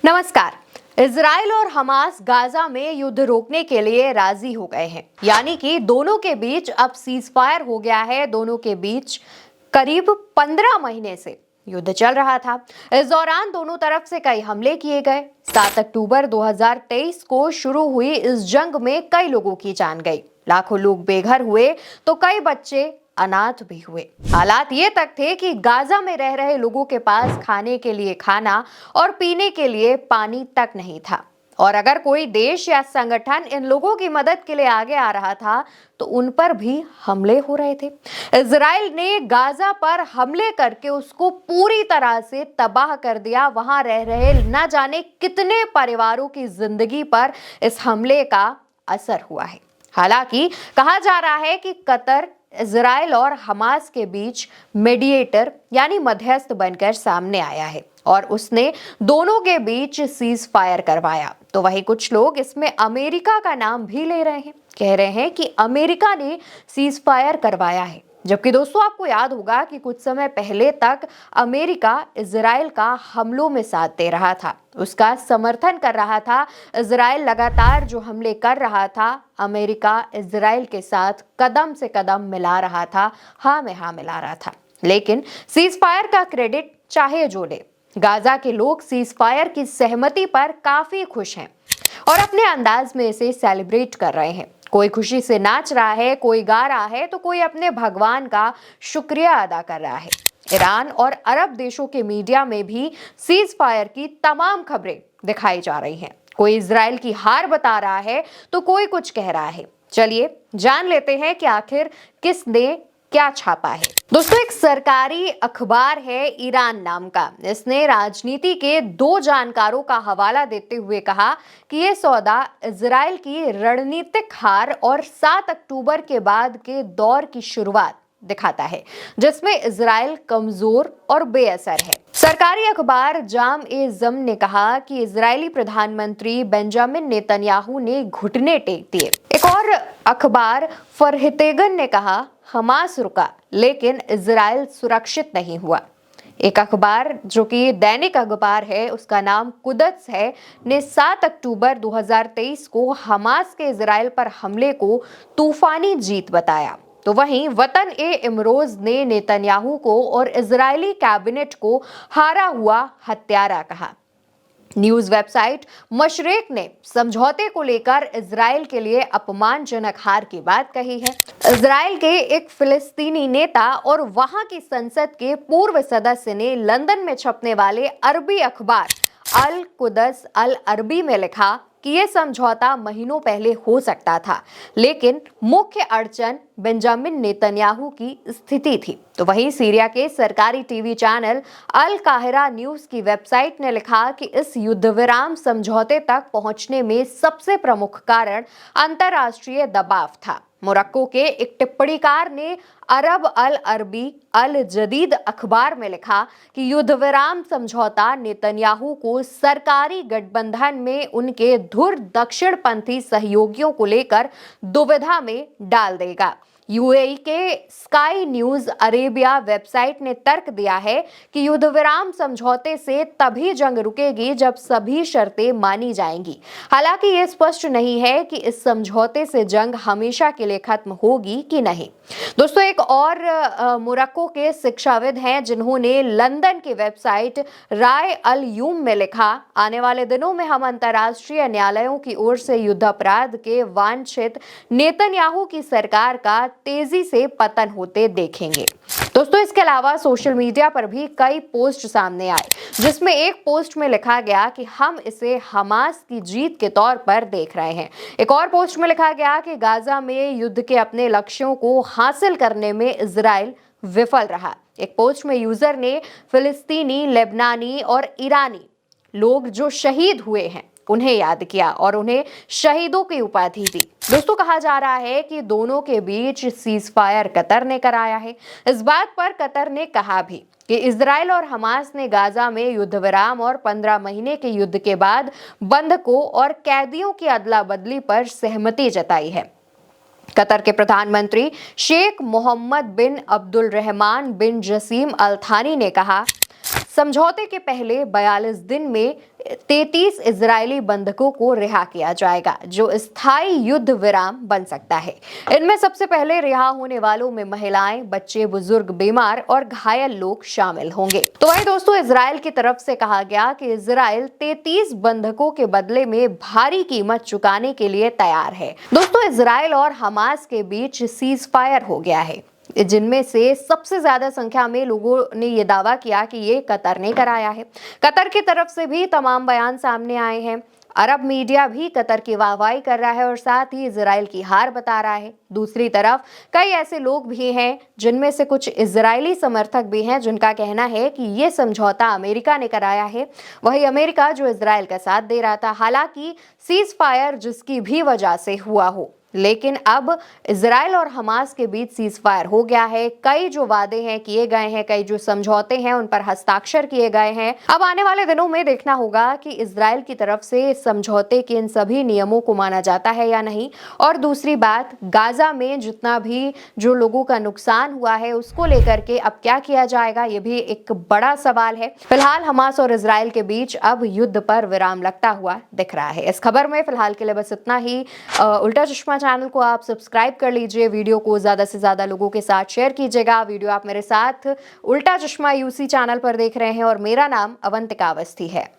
नमस्कार। इजराइल और Hamas Gaza में युद्ध रोकने के लिए राजी हो गए हैं, यानी कि दोनों के बीच अब सीज फायर हो गया है। दोनों के बीच करीब 15 महीने से युद्ध चल रहा था। इस दौरान दोनों तरफ से कई हमले किए गए। 7 अक्टूबर 2023 को शुरू हुई इस जंग में कई लोगों की जान गई, लाखों लोग बेघर हुए तो कई बच्चे अनाथ भी हुए। हालात ये तक थे कि गाजा में रह रहे लोगों के पास खाने के लिए खाना और पीने के लिए पानी तक नहीं था। और अगर कोई देश या संगठन इन लोगों की मदद के लिए आगे आ रहा था तो उन पर भी हमले हो रहे थे। इजराइल ने गाजा पर हमले करके उसको पूरी तरह से तबाह कर दिया। वहां रह रहे न जाने कितने परिवारों की जिंदगी पर इस हमले का असर हुआ है। हालांकि कहा जा रहा है कि कतर इजराइल और हमास के बीच मीडिएटर यानी मध्यस्थ बनकर सामने आया है और उसने दोनों के बीच सीज फायर करवाया। तो वही कुछ लोग इसमें अमेरिका का नाम भी ले रहे हैं, कह रहे हैं कि अमेरिका ने सीज फायर करवाया है। जबकि दोस्तों, आपको याद होगा कि कुछ समय पहले तक अमेरिका इजराइल का हमलों में साथ दे रहा था, उसका समर्थन कर रहा था। इजराइल लगातार जो हमले कर रहा था, अमेरिका इजराइल के साथ कदम से कदम मिला रहा था, हाँ में हाँ मिला रहा था। लेकिन सीज फायर का क्रेडिट चाहे जो ले, गाजा के लोग सीज फायर की सहमति पर काफी खुश हैं और अपने अंदाज में इसे सेलिब्रेट कर रहे हैं। कोई खुशी से नाच रहा है, कोई गा रहा है, तो कोई अपने भगवान का शुक्रिया अदा कर रहा है। ईरान और अरब देशों के मीडिया में भी सीज फायर की तमाम खबरें दिखाई जा रही हैं। कोई इजराइल की हार बता रहा है तो कोई कुछ कह रहा है। चलिए जान लेते हैं कि आखिर किसने क्या छापा है। दोस्तों, एक सरकारी अखबार है ईरान नाम का, इसने राजनीति के 2 जानकारों का हवाला देते हुए कहा कि यह सौदा इजराइल की रणनीतिक हार और 7 अक्टूबर के बाद के दौर की शुरुआत दिखाता है, जिसमें इजराइल कमजोर और बेअसर है। सरकारी अखबार जाम ए जम ने कहा कि इजरायली प्रधानमंत्री बेंजामिन नेतन्याहू ने घुटने टेक दिए। एक और अखबार फरहितेगन ने कहा हमास रुका लेकिन इजराइल सुरक्षित नहीं हुआ। एक अखबार जो कि दैनिक अखबार है, उसका नाम कुदस है, ने 7 अक्टूबर 2023 को हमास के इजराइल पर हमले को तूफानी जीत बताया। तो वहीं वतन ए इमरोज ने नेतन्याहू को और इजरायली कैबिनेट को हारा हुआ हत्यारा कहा। न्यूज वेबसाइट मशरेक ने समझौते को लेकर इजराइल के लिए अपमानजनक हार की बात कही है। इजराइल के एक फिलिस्तीनी नेता और वहां की संसद के पूर्व सदस्य ने लंदन में छपने वाले अरबी अखबार अल कुदस अल अरबी में लिखा कि यह समझौता महीनों पहले हो सकता था, लेकिन मुख्य अड़चन बेंजामिन नेतन्याहू की स्थिति थी। तो वहीं सीरिया के सरकारी टीवी चैनल अल काहिरा न्यूज की वेबसाइट ने लिखा कि इस युद्ध विराम समझौते तक पहुंचने में सबसे प्रमुख कारण अंतर्राष्ट्रीय दबाव था। मोरक्को के एक टिप्पणीकार ने अरब अल अरबी अल जदीद अखबार में लिखा कि युद्ध विराम समझौता नेतन्याहू को सरकारी गठबंधन में उनके धुर दक्षिणपंथी सहयोगियों को लेकर दुविधा में डाल देगा। यूएई के स्काई न्यूज अरेबिया वेबसाइट ने तर्क दिया है कि युद्ध विराम समझौते से तभी जंग रुकेगी जब सभी शर्तें मानी जाएंगी। हालांकि ये स्पष्ट नहीं है कि इस समझौते से जंग हमेशा के लिए खत्म होगी कि नहीं। दोस्तों, एक और मोरक्को के शिक्षाविद हैं जिन्होंने लंदन की वेबसाइट राय अल यूम में लिखा, आने वाले दिनों में हम अंतर्राष्ट्रीय न्यायालयों की ओर से युद्ध अपराध के वांछित नेतन्याहू की सरकार का तेजी से पतन होते देखेंगे। दोस्तों, इसके अलावा सोशल मीडिया पर भी कई पोस्ट सामने आए, जिसमें एक पोस्ट में लिखा गया कि हम इसे हमास की जीत के तौर पर देख रहे हैं। एक और पोस्ट में लिखा गया कि गाजा में युद्ध के अपने लक्ष्यों को हासिल करने में इजराइल विफल रहा। एक पोस्ट में यूजर ने फिलिस्तीनी, लेबनानी और ईरानी लोग जो शहीद हुए हैं उन्हें याद किया और उन्हें शहीदों की उपाधि दी। दोस्तों, कहा जा रहा है कि दोनों के बीच सीज फायर कतर ने कराया है। इस बात पर कतर ने कहा भी कि इजराइल और हमास ने गाजा में युद्ध विराम और 15 महीने के युद्ध के बाद बंधकों और कैदियों की अदला बदली पर सहमति जताई है। कतर के प्रधानमंत्री शेख मोहम्मद बिन अब्दुल रहमान बिन जसीम अल थानी ने कहा, समझौते के पहले 42 दिन में 33 इजरायली बंधकों को रिहा किया जाएगा, जो स्थायी युद्ध विराम बन सकता है। इनमें सबसे पहले रिहा होने वालों में महिलाएं, बच्चे, बुजुर्ग, बीमार और घायल लोग शामिल होंगे। तो वहीं दोस्तों, इजरायल की तरफ से कहा गया कि इजरायल 33 बंधकों के बदले में भारी कीमत चुकाने के लिए तैयार है। दोस्तों, इजरायल और हमास के बीच सीज फायर हो गया है, जिनमें से सबसे ज्यादा संख्या में लोगों ने यह दावा किया कि ये कतर ने कराया है। कतर की तरफ से भी तमाम बयान सामने आए हैं। अरब मीडिया भी कतर की वाहवाही कर रहा है और साथ ही इजराइल की हार बता रहा है। दूसरी तरफ कई ऐसे लोग भी हैं, जिनमें से कुछ इजरायली समर्थक भी हैं, जिनका कहना है कि ये समझौता अमेरिका ने कराया है। वही अमेरिका जो इजराइल का साथ दे रहा था। हालांकि सीज फायर जिसकी भी वजह से हुआ हो, लेकिन अब इजराइल और हमास के बीच सीज फायर हो गया है। कई जो वादे हैं किए गए हैं, कई जो समझौते हैं उन पर हस्ताक्षर किए गए हैं। अब आने वाले दिनों में देखना होगा कि इजराइल की तरफ से समझौते के इन सभी नियमों को माना जाता है या नहीं। और दूसरी बात, गाजा में जितना भी जो लोगों का नुकसान हुआ है उसको लेकर के अब क्या किया जाएगा, ये भी एक बड़ा सवाल है। फिलहाल हमास और इजराइल के बीच अब युद्ध पर विराम लगता हुआ दिख रहा है। इस खबर में फिलहाल के लिए बस इतना ही। उल्टा चश्मा चैनल को आप सब्सक्राइब कर लीजिए, वीडियो को ज्यादा से ज्यादा लोगों के साथ शेयर कीजिएगा। वीडियो आप मेरे साथ उल्टा चश्मा यूसी चैनल पर देख रहे हैं और मेरा नाम अवंतिका अवस्थी है।